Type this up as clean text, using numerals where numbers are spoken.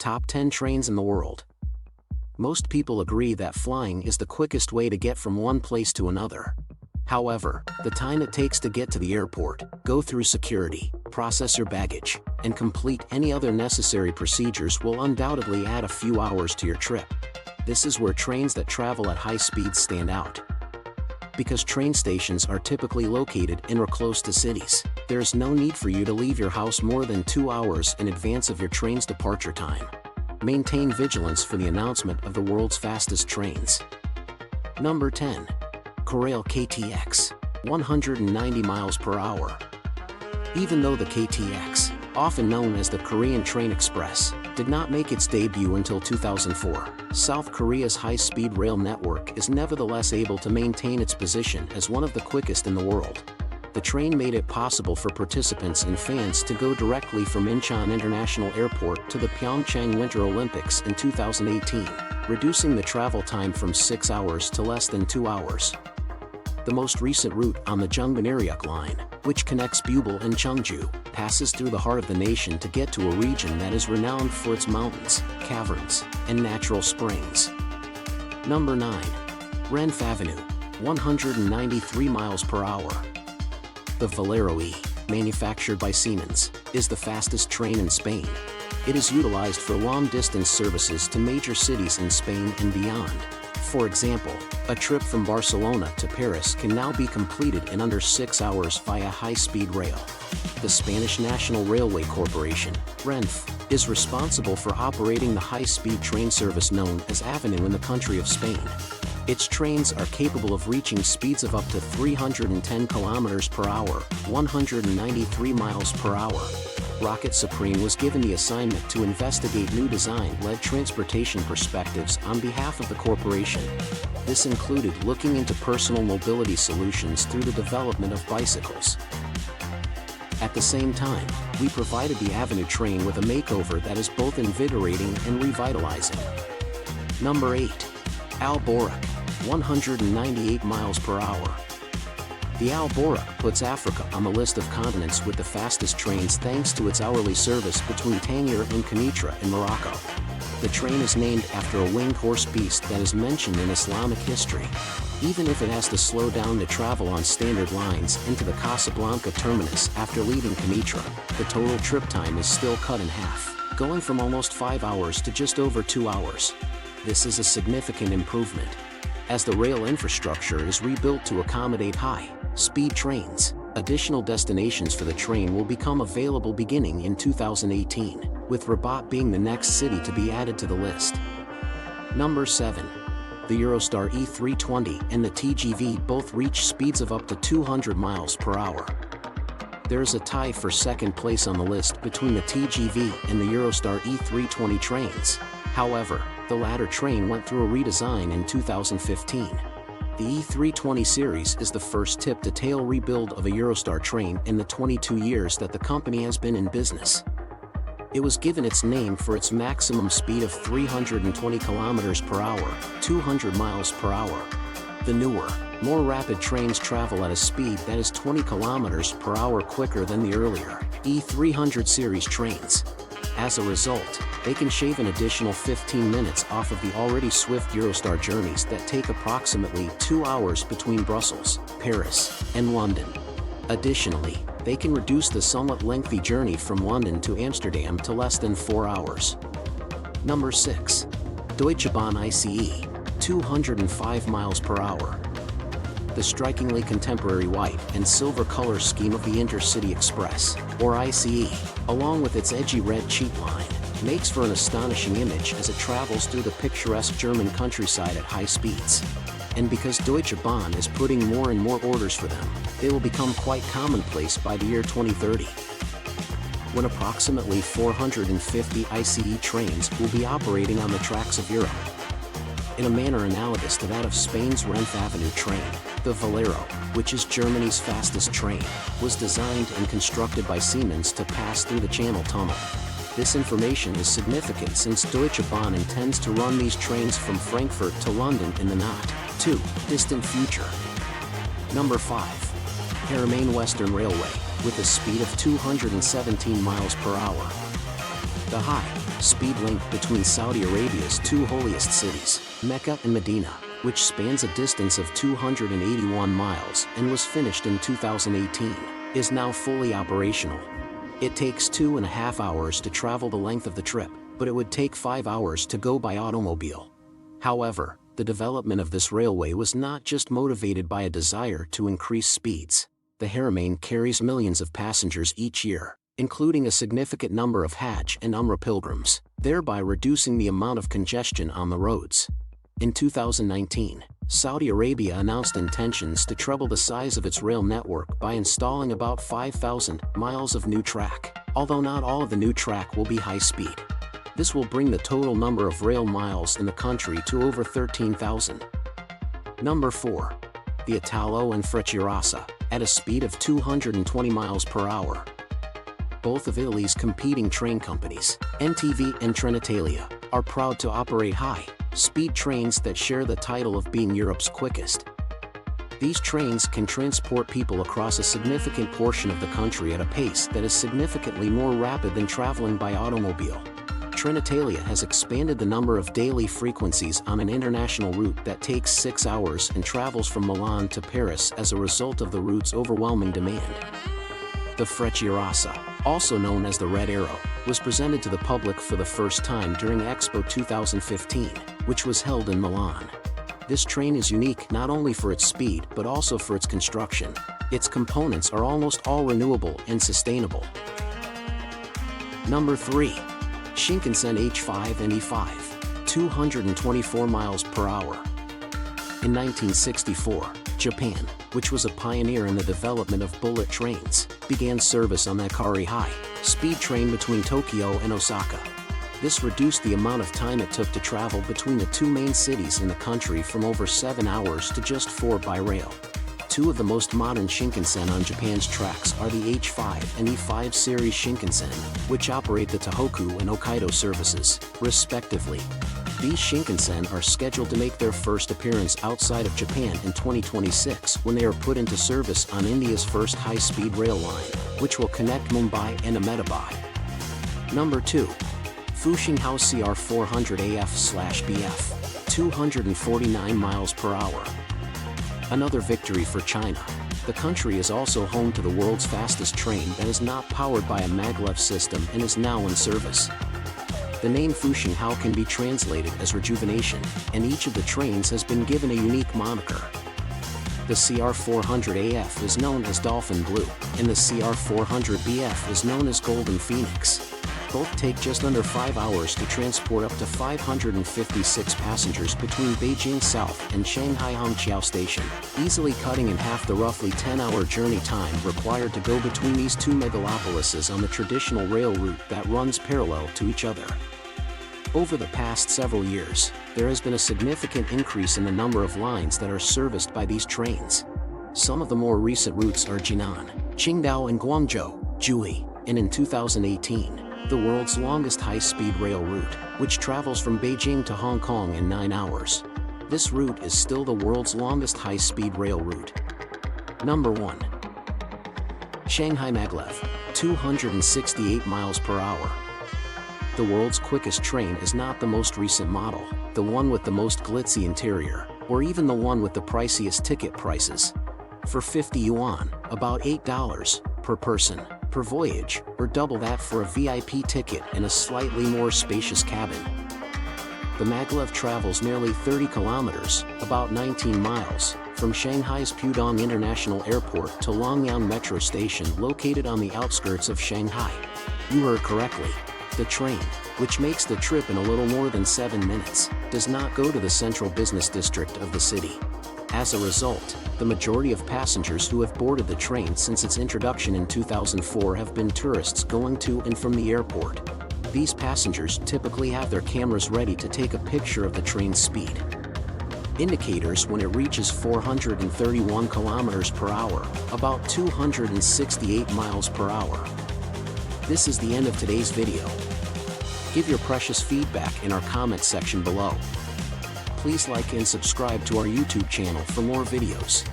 Top 10 trains in the world. Most people agree that flying is the quickest way to get from one place to another. However, the time it takes to get to the airport, go through security, process your baggage, and complete any other necessary procedures will undoubtedly add a few hours to your trip. This is where trains that travel at high speeds stand out. Because train stations are typically located in or close to cities, there is no need for you to leave your house more than 2 hours in advance of your train's departure time. Maintain vigilance for the announcement of the world's fastest trains. Number 10. Korail KTX, 190 miles per hour. Even though the KTX, often known as the Korean Train Express, did not make its debut until 2004, South Korea's high-speed rail network is nevertheless able to maintain its position as one of the quickest in the world. The train made it possible for participants and fans to go directly from Incheon International Airport to the Pyeongchang Winter Olympics in 2018, reducing the travel time from 6 hours to less than 2 hours. The most recent route on the Jeongban-Aryuk line, which connects Bubul and Cheongju, passes through the heart of the nation to get to a region that is renowned for its mountains, caverns, and natural springs. Number 9. Renf Avenue, 193 miles per hour. The Valero E, manufactured by Siemens, is the fastest train in Spain. It is utilized for long-distance services to major cities in Spain and beyond. For example, a trip from Barcelona to Paris can now be completed in under 6 hours via high-speed rail. The Spanish National Railway Corporation, Renfe, is responsible for operating the high-speed train service known as Avenue in the country of Spain. Its trains are capable of reaching speeds of up to 310 km per hour, 193 miles per hour. Rocket Supreme was given the assignment to investigate new design-led transportation perspectives on behalf of the corporation. This included looking into personal mobility solutions through the development of bicycles. At the same time, we provided the Avenue train with a makeover that is both invigorating and revitalizing. Number 8. Al Borak, 198 miles per hour. The Al Borak puts Africa on the list of continents with the fastest trains thanks to its hourly service between Tangier and Kenitra in Morocco. The train is named after a winged horse beast that is mentioned in Islamic history. Even if it has to slow down to travel on standard lines into the Casablanca terminus after leaving Kenitra, the total trip time is still cut in half, going from almost 5 hours to just over 2 hours. This is a significant improvement. As the rail infrastructure is rebuilt to accommodate high-speed trains, additional destinations for the train will become available beginning in 2018, with Rabat being the next city to be added to the list. Number 7. The Eurostar E320 and the TGV both reach speeds of up to 200 miles per hour. There is a tie for second place on the list between the TGV and the Eurostar E320 trains. However, the latter train went through a redesign in 2015. The E320 series is the first tip-to-tail rebuild of a Eurostar train in the 22 years that the company has been in business. It was given its name for its maximum speed of 320 km per hour, 200 miles per hour. The newer, more rapid trains travel at a speed that is 20 km per hour quicker than the earlier E300 series trains. As a result, they can shave an additional 15 minutes off of the already swift Eurostar journeys that take approximately 2 hours between Brussels, Paris, and London. Additionally, they can reduce the somewhat lengthy journey from London to Amsterdam to less than 4 hours. Number 6. Deutsche Bahn ICE, 205 miles per hour. The strikingly contemporary white and silver color scheme of the Intercity Express, or ICE, along with its edgy red cheat line, makes for an astonishing image as it travels through the picturesque German countryside at high speeds. And because Deutsche Bahn is putting more and more orders for them, they will become quite commonplace by the year 2030. When approximately 450 ICE trains will be operating on the tracks of Europe. In a manner analogous to that of Spain's Renfe Avenue train, the Valero, which is Germany's fastest train, was designed and constructed by Siemens to pass through the Channel Tunnel. This information is significant since Deutsche Bahn intends to run these trains from Frankfurt to London in the not-too-distant future. Number 5. Haramain Western Railway, with a speed of 217 miles per hour. The high speed link between Saudi Arabia's two holiest cities, Mecca and Medina, which spans a distance of 281 miles and was finished in 2018, is now fully operational. It takes 2.5 hours to travel the length of the trip, but it would take 5 hours to go by automobile. However, the development of this railway was not just motivated by a desire to increase speeds. The Haramain carries millions of passengers each year, including a significant number of Hajj and Umrah pilgrims, thereby reducing the amount of congestion on the roads. In 2019, Saudi Arabia announced intentions to treble the size of its rail network by installing about 5,000 miles of new track, although not all of the new track will be high-speed. This will bring the total number of rail miles in the country to over 13,000. Number 4. The Italo and Frecciarasa, at a speed of 220 miles per hour. Both of Italy's competing train companies, NTV and Trenitalia, are proud to operate high-speed trains that share the title of being Europe's quickest. These trains can transport people across a significant portion of the country at a pace that is significantly more rapid than traveling by automobile. Trenitalia has expanded the number of daily frequencies on an international route that takes 6 hours and travels from Milan to Paris as a result of the route's overwhelming demand. The Frecciarasa, also known as the Red Arrow, was presented to the public for the first time during Expo 2015, which was held in Milan. This train is unique not only for its speed but also for its construction. Its components are almost all renewable and sustainable. Number 3. Shinkansen H5 and E5, 224 miles per hour. In 1964, Japan, which was a pioneer in the development of bullet trains, began service on the Akari high-speed train between Tokyo and Osaka. This reduced the amount of time it took to travel between the two main cities in the country from over 7 hours to just 4 by rail. Two of the most modern Shinkansen on Japan's tracks are the H5 and E5 series Shinkansen, which operate the Tohoku and Hokkaido services, respectively. These Shinkansen are scheduled to make their first appearance outside of Japan in 2026 when they are put into service on India's first high-speed rail line, which will connect Mumbai and Ahmedabad. Number 2. Fuxinghao CR400AF/BF, 249 miles per hour. Another victory for China. The country is also home to the world's fastest train that is not powered by a maglev system and is now in service. The name Fuxinghao can be translated as rejuvenation, and each of the trains has been given a unique moniker. The CR400AF is known as Dolphin Blue, and the CR400BF is known as Golden Phoenix. Both take just under 5 hours to transport up to 556 passengers between Beijing South and Shanghai Hongqiao Station, easily cutting in half the roughly 10-hour journey time required to go between these two megalopolises on the traditional rail route that runs parallel to each other. Over the past several years, there has been a significant increase in the number of lines that are serviced by these trains. Some of the more recent routes are Jinan, Qingdao and Guangzhou, Jiuli, and in 2018, the world's longest high-speed rail route, which travels from Beijing to Hong Kong in 9 hours. This route is still the world's longest high-speed rail route. Number 1. Shanghai Maglev, 268 miles per hour. The world's quickest train is not the most recent model, the one with the most glitzy interior, or even the one with the priciest ticket prices. For 50 yuan, about $8 per person, per voyage, or double that for a VIP ticket and a slightly more spacious cabin. The maglev travels nearly 30 kilometers, about 19 miles, from Shanghai's Pudong International Airport to Longyang Metro Station located on the outskirts of Shanghai. You heard correctly. The train, which makes the trip in a little more than 7 minutes, does not go to the central business district of the city. As a result, the majority of passengers who have boarded the train since its introduction in 2004 have been tourists going to and from the airport. These passengers typically have their cameras ready to take a picture of the train's speed. Indicators when it reaches 431 kilometers per hour, about 268 miles per hour. This is the end of today's video. Give your precious feedback in our comment section below. Please like and subscribe to our YouTube channel for more videos.